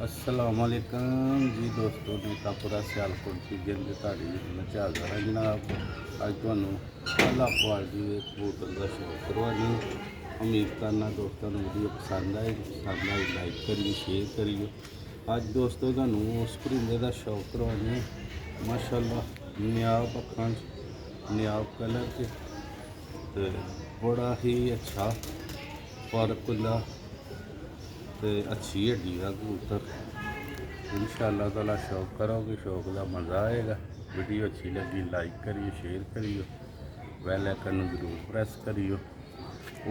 अस्सलामुअलैकुम जी दोस्तों, नीतापुरा सियालकोट की जिंद ताड़ी मचादा है जनाब। अज तुहानू आला क्वालिटी के कबूतर का शौक करवानी। उम्मीद करना दोस्तों वीडियो पसंद आई लाइक करिए शेयर करिए। अज दोस्तों तुहानू उस परिंदे का शौक करवानी माशाअल्लाह नियाब अखां नियाब कलर के ते बड़ा ही अच्छा फर्क हुंदा ते अच्छी हड्डी का कबूतर। इंशाअल्लाह ताला शौक करोगे, शौक का मज़ा आएगा। वीडियो अच्छी लगी लाइक करिए शेयर करिए, बेल आइकन जरूर प्रेस करिए।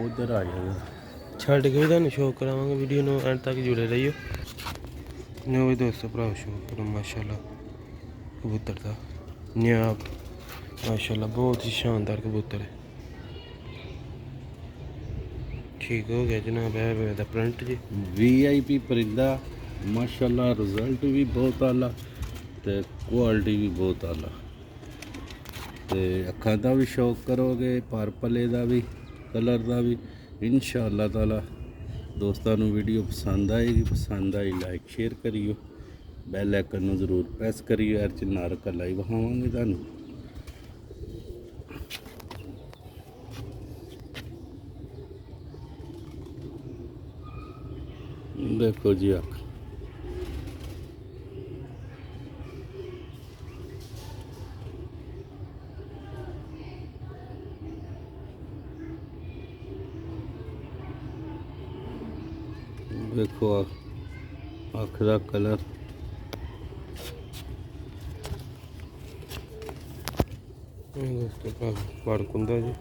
उधर आ जाएगा छड़ के भी शौक करावे वीडियो में एंड तक जुड़े रहिए। नो भी दोस्तों भरा शौक करो माशाल्लाह कबूतर का नियाब माशाल्लाह बहुत ही शानदार कबूतर है। ठीक हो गया जनाब है प्रिंट जी VIP परिंदा माशाल्लाह, रिजल्ट भी बहुत आला ते क्वालिटी भी बहुत आला। ते अखां का भी शौक करोगे, पर पले का भी कलर का भी इंशाअल्लाह ताला दोस्तों वीडियो पसंद आएगी। पसंद आई लाइक शेयर करियो, बेल आइकन जरूर प्रेस करियो। यार चिनार कला ही विखावांगे तुहानू। देखो जी अख देखो अख का कलर दोस्तों फर्क हुंदा जी।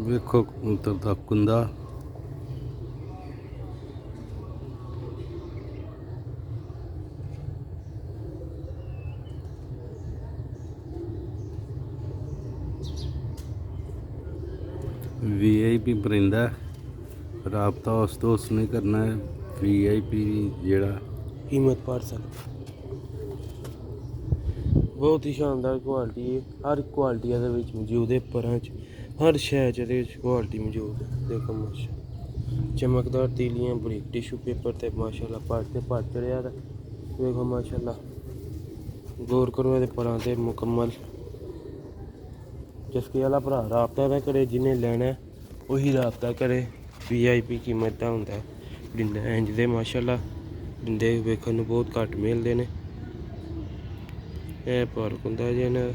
देखो कबूतर का कुंदा VIP परिंदा राबता उस तो उसने करना है। VIP जेड़ा कीमत पड़ सकती बहुत ही शानदार क्वालिटी है। हर क्वालिटी मौजूद है परां हर शह क्वालिटी मौजूद है। देखो माशा चमकदार तीलियां बरीक टिशू पेपर ते माशाल्लाह पट चढ़िया देखो माशाल्लाह गौर करो ये परां ते मुकम्मल चस्के वाला भरा राबता ना करे, जिन्हें लेना है वही राबता करे। VIP कीमत का होंगे डिंडे इंज दे माशाल्लाह डिंडे वेखण नूं बहुत घट मिलते हैं। यह फर्क होंदा जी इन्हां दा।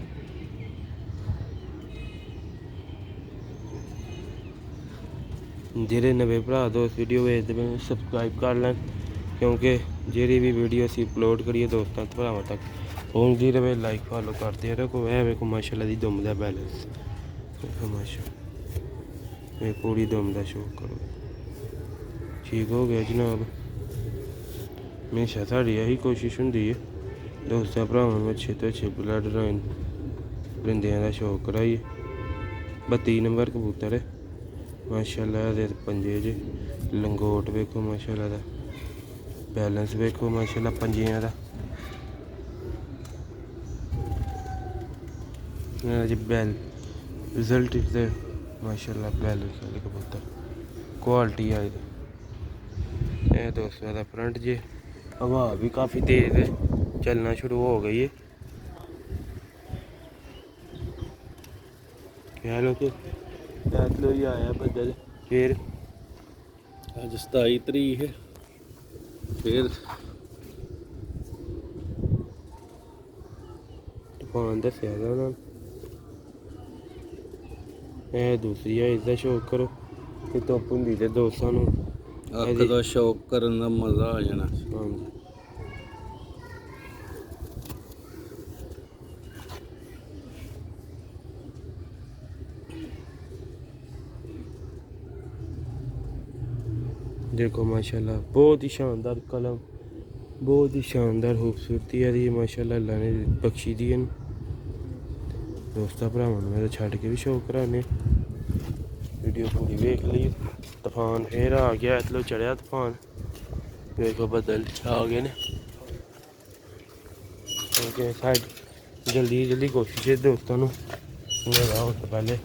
जेह्ड़े नवे भरा दोस्त वीडियो भेजते पे सबसक्राइब कर लैन, क्योंकि जेह्ड़ी भी वीडियो असीं अपलोड करिए दोस्तों भरावां तक पहुँचती रहे। लाइक फॉलो करते रहो। वह वेखो माशाल्लाह दी दुम दा बैलेंस देखो माशा ये पूरी दुम दा शौक करो। ठीक हो गया जनाब। हमेशा साड़ी यही कोशिश होंदी है दोस्तों भरावां में अच्छे तो अच्छे ब्लड लाइन परिंदियां दा शौक कराइए। 32 नंबर कबूतर है माशाल्लाह दे पंजे च लंगोट वेखो माशाल्लाह दा बैलेंस वेखो माशाल्लाह पंजियां दा जी बैल रिजल्ट दे माशाल्लाह बैलेंस वाले कबूतर क्वालिटी आई ये दोस्तों का फ्रंट जी। हवा भी काफ़ी तेज़ है, चलना शुरू हो गई है। कह लो कि लो ही आया बदल फिर अज 27 तरीक है। फिर तूफान दसिया उन्होंने। यह दूसरी है इसका शौक करो कि धुप होंगी तो दोस्तों अख का शौक करने का मज़ा आ जाना। हाँ देखो माशाल्लाह बहुत ही शानदार कलम, बहुत ही शानदार खूबसूरती है माशाल्लाह अल्लाह ने बख्शी दी है। दोस्तों भरावां मेरे छड़ के भी शौक कराने वीडियो पूरी वेख ली। तूफान फिर आ गया इतलो चढ़िया तूफान देखो बदल आ गए ने। क्योंकि साइड जल्दी जल्दी कोशिश है दोस्तों ਇਹਦਾ ਉਸ ਤੋਂ ਪਹਿਲੇ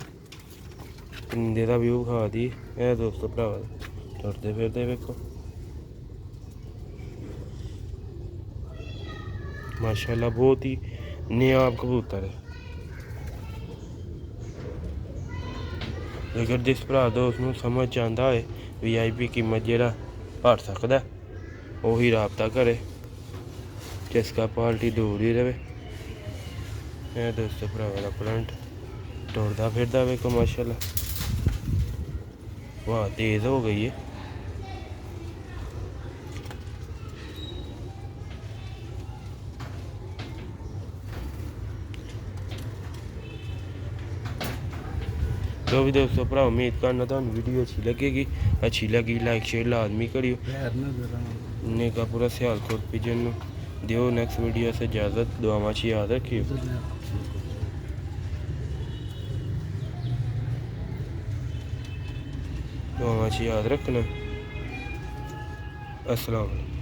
ਪਿੰਡੇ ਦਾ ਵਿਊ ਵਿਖਾ ਦੀ। ਇਹ ਦੋਸਤੋ ਭਰਾਵਾ ਤੁਰਦੇ ਫਿਰਦੇ ਵੇਖੋ, ਮਾਸ਼ਾਅੱਲਾ ਬਹੁਤ ਹੀ ਨਿਆਬ ਕਬੂਤਰ ਹੈ। ਜੇਕਰ ਜਿਸ ਭਰਾ ਦੋਸਤ ਨੂੰ ਸਮਝ ਆਉਂਦਾ ਹੋਏ VIP ਕੀਮਤ ਜਿਹੜਾ ਭਰ ਸਕਦਾ ਉਹੀ ਰਾਬਤਾ ਕਰੇ, ਚਸਕਾ ਪਾਲਟੀ ਦੂਰ ਹੀ ਰਵੇ। ਇਹ ਦੋਸਤੋ ਭਰਾਵਾ ਦਾ ਪਲੰਟ ਤੁਰਦਾ ਫਿਰਦਾ ਵੇਖੋ ਮਾਸ਼ਾਅੱਲਾ, ਵਾਹ ਤੇਜ਼ ਹੋ ਗਈ ਹੈ। तो भी दोस्तों भरा उम्मीद करना ਤੁਹਾਨੂੰ ਵੀਡੀਓ ਅੱਛੀ ਲੱਗੀ ਲਾਈਕ ਸ਼ੇਅਰ ਲਾਜ਼ਮੀ ਕਰਿਓ। ने का पूरा सियालकोट पिजन दियो। नेक्स्ट वीडियो से इजाज़त, दुआवां च याद रखियो। दुआवां च याद रखना। अस्सलाम वालेकुम।